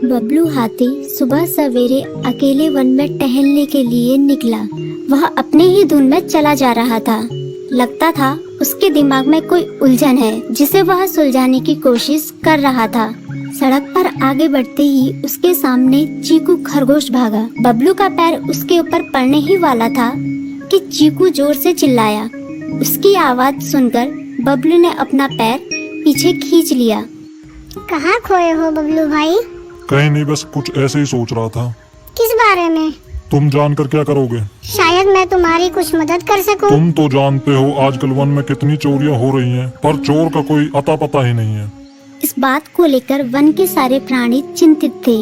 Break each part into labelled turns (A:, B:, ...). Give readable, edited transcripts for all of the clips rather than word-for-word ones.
A: बबलू हाथी सुबह सवेरे अकेले वन में टहलने के लिए निकला। वह अपने ही धुन में चला जा रहा था। लगता था उसके दिमाग में कोई उलझन है जिसे वह सुलझाने की कोशिश कर रहा था। सड़क पर आगे बढ़ते ही उसके सामने चीकू खरगोश भागा। बबलू का पैर उसके ऊपर पड़ने ही वाला था कि चीकू जोर से चिल्लाया। उसकी आवाज सुनकर बबलू ने अपना पैर पीछे खींच लिया।
B: कहाँ खोए हो बबलू भाई?
C: कहीं नहीं, बस कुछ ऐसे ही सोच रहा था।
B: किस बारे में?
C: तुम जानकर क्या करोगे?
B: शायद मैं तुम्हारी कुछ मदद कर सकूं।
C: तुम तो जानते हो आजकल वन में कितनी चोरियां हो रही हैं, पर चोर का कोई अता पता ही नहीं है।
A: इस बात को लेकर वन के सारे प्राणी चिंतित थे।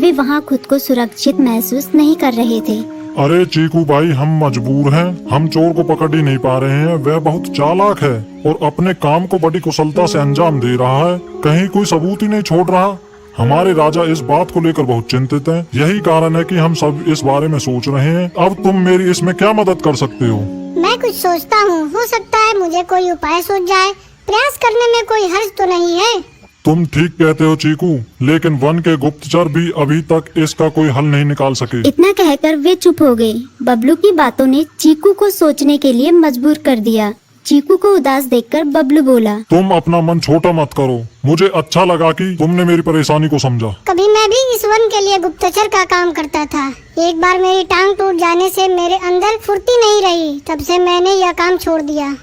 A: वे वहाँ खुद को सुरक्षित महसूस नहीं कर रहे थे।
C: अरे चीकू भाई, हम मजबूर हैं। हम चोर को पकड़ ही नहीं पा रहे हैं। वह बहुत चालाक है और अपने काम को बड़ी कुशलता से अंजाम दे रहा है। कहीं कोई सबूत ही नहीं छोड़ रहा। हमारे राजा इस बात को लेकर बहुत चिंतित हैं। यही कारण है कि हम सब इस बारे में सोच रहे हैं। अब तुम मेरी इसमें क्या मदद कर सकते हो?
B: मैं कुछ सोचता हूँ, हो सकता है मुझे कोई उपाय सूझ जाए। प्रयास करने में कोई हर्ज तो नहीं है।
C: तुम ठीक कहते हो चीकू, लेकिन वन के गुप्तचर भी अभी तक इसका कोई हल नहीं निकाल सके।
A: इतना कहकर वे चुप हो गए। बबलू की बातों ने चीकू को सोचने के लिए मजबूर कर दिया। चीकू को उदास देखकर बबलू बोला,
C: तुम अपना मन छोटा मत करो। मुझे अच्छा लगा कि तुमने मेरी परेशानी को समझा।
B: कभी मैं भी इस वन के लिए गुप्तचर का काम करता था। एक बार मेरी टांग टूट जाने से मेरे अंदर फुर्ती नहीं रही। तब से मैंने यह काम छोड़ दिया।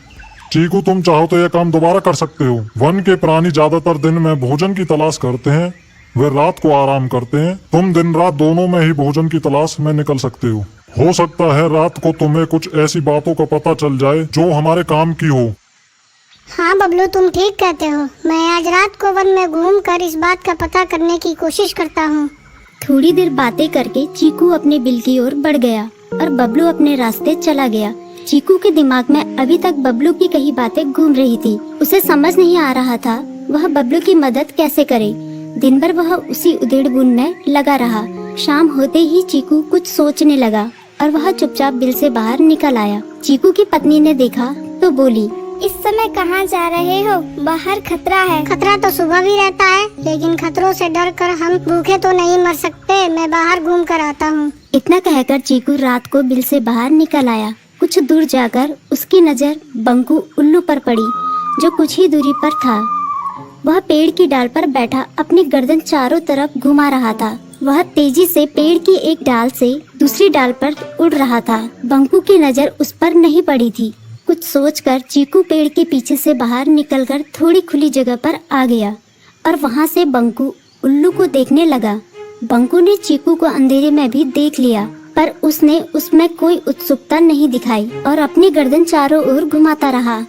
C: चीकू, तुम चाहो तो यह काम दोबारा कर सकते हो। वन के प्राणी ज्यादातर दिन में भोजन की तलाश करते हैं, वे रात को आराम करते हैं। तुम दिन रात दोनों में ही भोजन की तलाश में निकल सकते हो सकता है रात को तुम्हें कुछ ऐसी बातों का पता चल जाए जो हमारे काम की हो।
B: हाँ बबलू, तुम ठीक कहते हो। मैं आज रात को वन में घूम कर इस बात का पता करने की कोशिश करता हूँ।
A: थोड़ी देर बातें करके चीकू अपने बिल की ओर बढ़ गया और बबलू अपने रास्ते चला गया। चीकू के दिमाग में अभी तक बबलू की कई बातें घूम रही थी। उसे समझ नहीं आ रहा था वह बबलू की मदद कैसे करे। दिन भर वह उसी उधेड़-बुन में लगा रहा। शाम होते ही चीकू कुछ सोचने लगा और वह चुपचाप बिल से बाहर निकल आया। चीकू की पत्नी ने देखा तो बोली,
B: इस समय कहाँ जा रहे हो? बाहर खतरा है। खतरा तो सुबह भी रहता है, लेकिन खतरों से डर कर हम भूखे तो नहीं मर सकते। मैं बाहर घूम कर आता हूँ।
A: इतना कहकर चीकू रात को बिल से बाहर निकल आया। कुछ दूर जाकर उसकी नजर बंकू उल्लू पर पड़ी, जो कुछ ही दूरी पर था। वह पेड़ की डाल पर बैठा अपनी गर्दन चारों तरफ घुमा रहा था। वह तेजी से पेड़ की एक डाल से दूसरी डाल पर उड़ रहा था। बंकू की नजर उस पर नहीं पड़ी थी। कुछ सोचकर चीकू पेड़ के पीछे से बाहर निकलकर थोड़ी खुली जगह पर आ गया और वहां से बंकू उल्लू को देखने लगा। बंकू ने चीकू को अंधेरे में भी देख लिया, पर उसने उसमें कोई उत्सुकता नहीं दिखाई और अपनी गर्दन चारों ओर घुमाता रहा।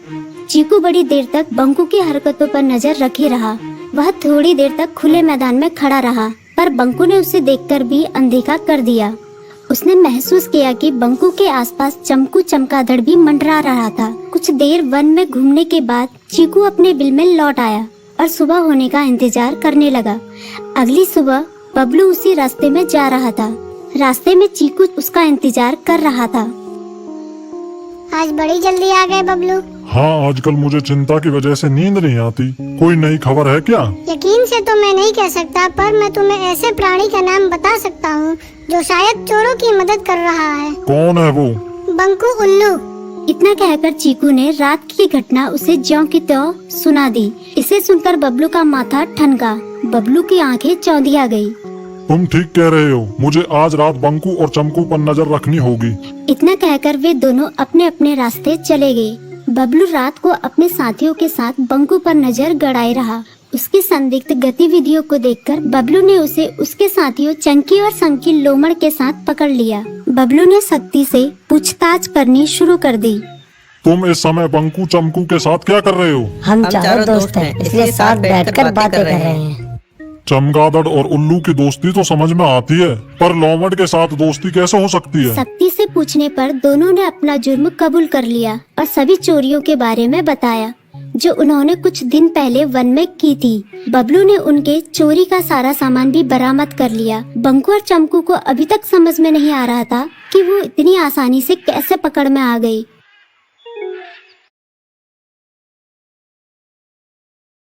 A: चीकू बड़ी देर तक बंकू की हरकतों पर नजर रखे रहा। वह थोड़ी देर तक खुले मैदान में खड़ा रहा, पर बंकू ने उसे देखकर भी अनदेखा कर दिया। उसने महसूस किया कि बंकू के आसपास चमकू चमगादड़ भी मंडरा रहा था। कुछ देर वन में घूमने के बाद चीकू अपने बिल में लौट आया और सुबह होने का इंतजार करने लगा। अगली सुबह बबलू उसी रास्ते में जा रहा था। रास्ते में चीकू उसका इंतजार कर रहा था।
B: आज बड़ी जल्दी आ गए बबलू।
C: हाँ, आजकल मुझे चिंता की वजह से नींद नहीं आती। कोई नई खबर है क्या?
B: यकीन से तो मैं नहीं कह सकता, पर मैं तुम्हें ऐसे प्राणी का नाम बता सकता हूँ जो शायद चोरों की मदद कर रहा है।
C: कौन है वो?
B: बंकू उल्लू।
A: इतना कहकर चीकू ने रात की घटना उसे ज्यों की त्यों सुना दी। इसे सुनकर बबलू का माथा ठनका। बबलू की आंखें चौंधिया गई।
C: तुम ठीक कह रहे हो। मुझे आज रात बंकू और चमकू पर नजर रखनी होगी।
A: इतना कहकर वे दोनों अपने अपने रास्ते चले गए। बबलू रात को अपने साथियों के साथ बंकू पर नजर गड़ाए रहा। उसकी संदिग्ध गतिविधियों को देखकर बबलू ने उसे उसके साथियों चंकी और संकी लोमड़ के साथ पकड़ लिया। बबलू ने सख्ती से पूछताछ करनी शुरू कर दी।
C: तुम इस समय बंकू चमकू के साथ क्या कर रहे हो?
D: हम चारों दोस्त हैं, इसलिए साथ बैठकर बातें कर रहे हैं।
C: चमगादड़ और उल्लू की दोस्ती तो समझ में आती है, पर लोमड़ के साथ दोस्ती कैसे हो सकती है?
A: सख्ती से पूछने पर दोनों ने अपना जुर्म कबूल कर लिया और सभी चोरियों के बारे में बताया जो उन्होंने कुछ दिन पहले वन में की थी। बबलू ने उनके चोरी का सारा सामान भी बरामद कर लिया। बंकू और चमकू को अभी तक समझ में नहीं आ रहा था कि वो इतनी आसानी से कैसे पकड़ में आ गई।